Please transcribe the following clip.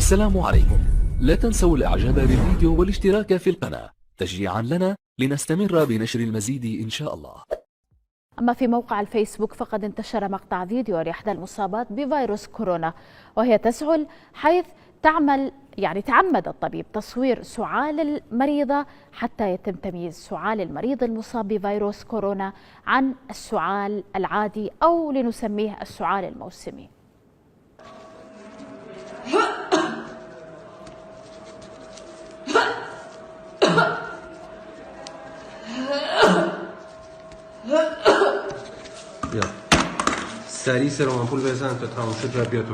السلام عليكم. لا تنسوا الاعجاب بالفيديو والاشتراك في القناة تشجيعا لنا لنستمر بنشر المزيد إن شاء الله. أما في موقع الفيسبوك فقد انتشر مقطع فيديو لإحدى المصابات بفيروس كورونا وهي تسعل، حيث تعمد الطبيب تصوير سعال المريضة حتى يتم تمييز سعال المريض المصاب بفيروس كورونا عن السعال العادي أو لنسميه السعال الموسمي. سریع سرم آمپول بزن تا تمام شد و بیا تو.